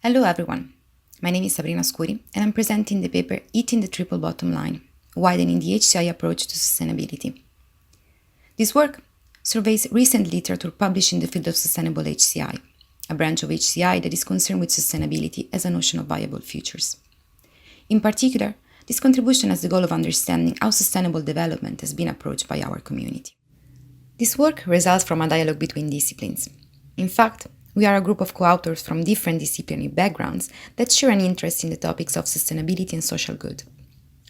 Hello everyone, my name is Sabrina Scuri and I'm presenting the paper Eating the Triple Bottom Line, Widening the HCI Approach to Sustainability. This work surveys recent literature published in the field of sustainable HCI, a branch of HCI that is concerned with sustainability as a notion of viable futures. In particular, this contribution has the goal of understanding how sustainable development has been approached by our community. This work results from a dialogue between disciplines. In fact, we are a group of co-authors from different disciplinary backgrounds that share an interest in the topics of sustainability and social good.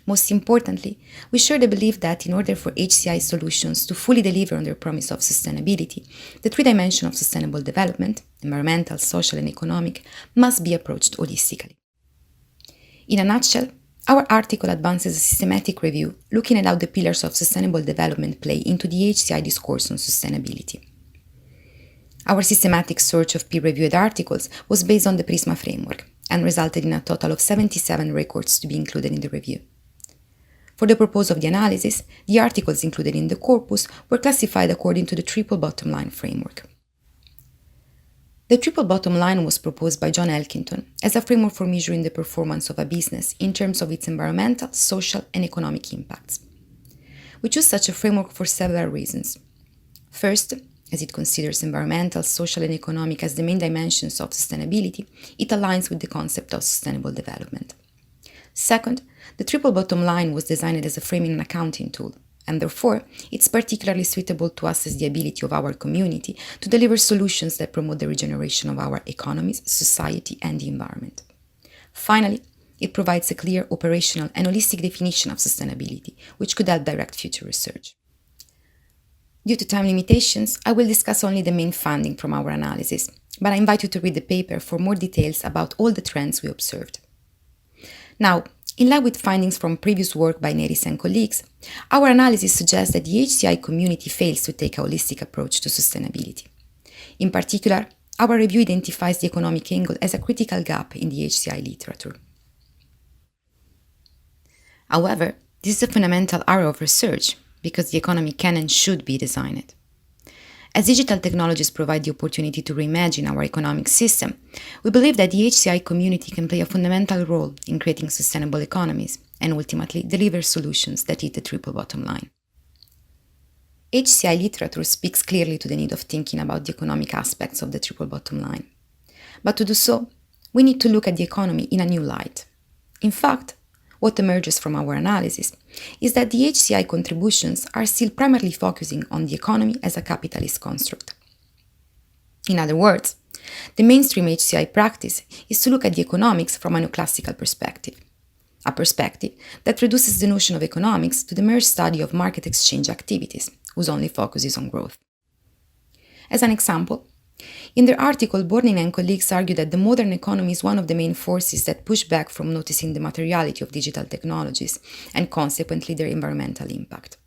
Most importantly, we share the belief that in order for HCI solutions to fully deliver on their promise of sustainability, the three dimensions of sustainable development, environmental, social, and economic, must be approached holistically. In a nutshell, our article advances a systematic review looking at how the pillars of sustainable development play into the HCI discourse on sustainability. Our systematic search of peer-reviewed articles was based on the PRISMA framework and resulted in a total of 77 records to be included in the review. For the purpose of the analysis, the articles included in the corpus were classified according to the triple bottom line framework. The triple bottom line was proposed by John Elkington as a framework for measuring the performance of a business in terms of its environmental, social, and economic impacts. We chose such a framework for several reasons. First, as it considers environmental, social, and economic as the main dimensions of sustainability, it aligns with the concept of sustainable development. Second, the triple bottom line was designed as a framing and accounting tool, and therefore it's particularly suitable to assess the ability of our community to deliver solutions that promote the regeneration of our economies, society, and the environment. Finally, it provides a clear operational and holistic definition of sustainability, which could help direct future research. Due to time limitations, I will discuss only the main finding from our analysis, but I invite you to read the paper for more details about all the trends we observed. Now, in line with findings from previous work by Nisi and colleagues, our analysis suggests that the HCI community fails to take a holistic approach to sustainability. In particular, our review identifies the economic angle as a critical gap in the HCI literature. However, this is a fundamental area of research, because the economy can and should be designed. As digital technologies provide the opportunity to reimagine our economic system, we believe that the HCI community can play a fundamental role in creating sustainable economies and ultimately deliver solutions that hit the triple bottom line. HCI literature speaks clearly to the need of thinking about the economic aspects of the triple bottom line. But to do so, we need to look at the economy in a new light. In fact, what emerges from our analysis is that the HCI contributions are still primarily focusing on the economy as a capitalist construct. In other words, the mainstream HCI practice is to look at the economics from a neoclassical perspective, a perspective that reduces the notion of economics to the mere study of market exchange activities, whose only focus is on growth. As an example, in their article, Bornin and colleagues argue that the modern economy is one of the main forces that push back from noticing the materiality of digital technologies and consequently their environmental impact.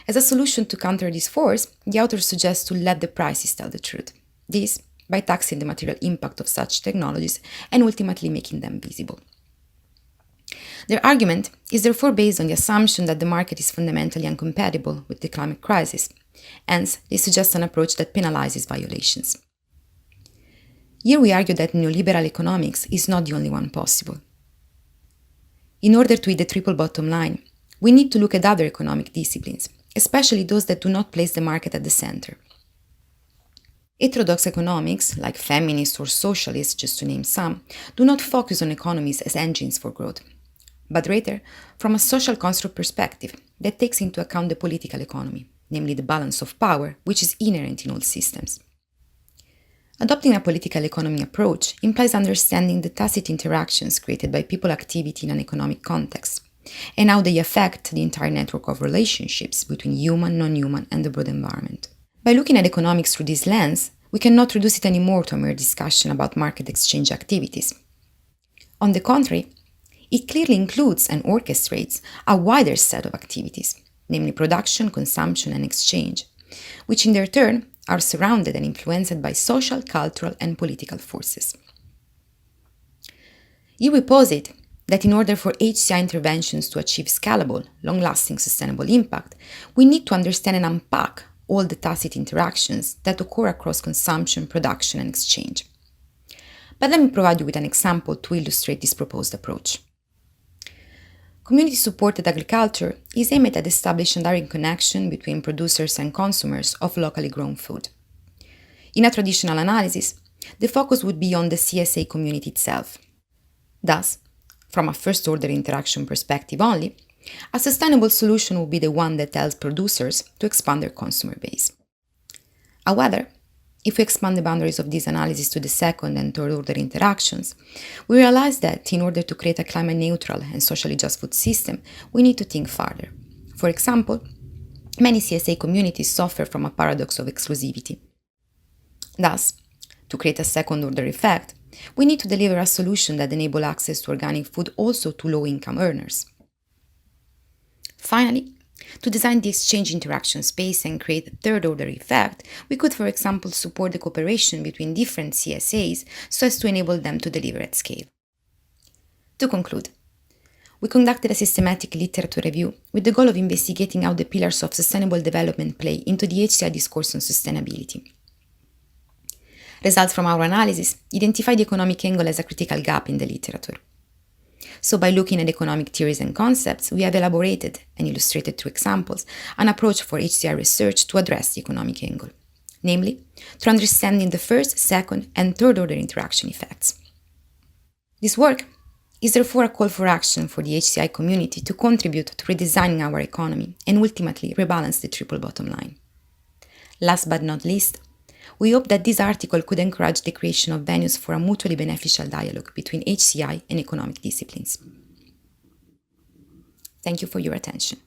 As a solution to counter this force, the authors suggest to let the prices tell the truth. This by taxing the material impact of such technologies and ultimately making them visible. Their argument is therefore based on the assumption that the market is fundamentally incompatible with the climate crisis. Hence, they suggest an approach that penalizes violations. Here we argue that neoliberal economics is not the only one possible. In order to hit the triple bottom line, we need to look at other economic disciplines, especially those that do not place the market at the center. Heterodox economics, like feminist or socialist, just to name some, do not focus on economies as engines for growth, but rather from a social construct perspective that takes into account the political economy, namely the balance of power, which is inherent in all systems. Adopting a political economy approach implies understanding the tacit interactions created by people activity in an economic context, and how they affect the entire network of relationships between human, non-human, and the broad environment. By looking at economics through this lens, we cannot reduce it anymore to a mere discussion about market exchange activities. On the contrary, it clearly includes and orchestrates a wider set of activities, namely production, consumption, and exchange, which in their turn are surrounded and influenced by social, cultural, and political forces. Here we posit that in order for HCI interventions to achieve scalable, long-lasting sustainable impact, we need to understand and unpack all the tacit interactions that occur across consumption, production, and exchange. but let me provide you with an example to illustrate this proposed approach. Community-supported agriculture is aimed at establishing a direct connection between producers and consumers of locally grown food. In a traditional analysis, the focus would be on the CSA community itself. Thus, from a first-order interaction perspective only, a sustainable solution would be the one that tells producers to expand their consumer base. However, if we expand the boundaries of this analysis to the second and third-order interactions, we realize that in order to create a climate-neutral and socially just food system, we need to think further. For example, many CSA communities suffer from a paradox of exclusivity. Thus, to create a second-order effect, we need to deliver a solution that enables access to organic food also to low-income earners. Finally, to design the exchange interaction space and create a third-order effect, we could, for example, support the cooperation between different CSAs so as to enable them to deliver at scale. To conclude, we conducted a systematic literature review with the goal of investigating how the pillars of sustainable development play into the HCI discourse on sustainability. Results from our analysis identify the economic angle as a critical gap in the literature. So by looking at economic theories and concepts, we have elaborated and illustrated through examples an approach for HCI research to address the economic angle, namely, through understanding the first, second, and third-order interaction effects. This work is therefore a call for action for the HCI community to contribute to redesigning our economy and ultimately rebalance the triple bottom line. Last but not least, we hope that this article could encourage the creation of venues for a mutually beneficial dialogue between HCI and economic disciplines. Thank you for your attention.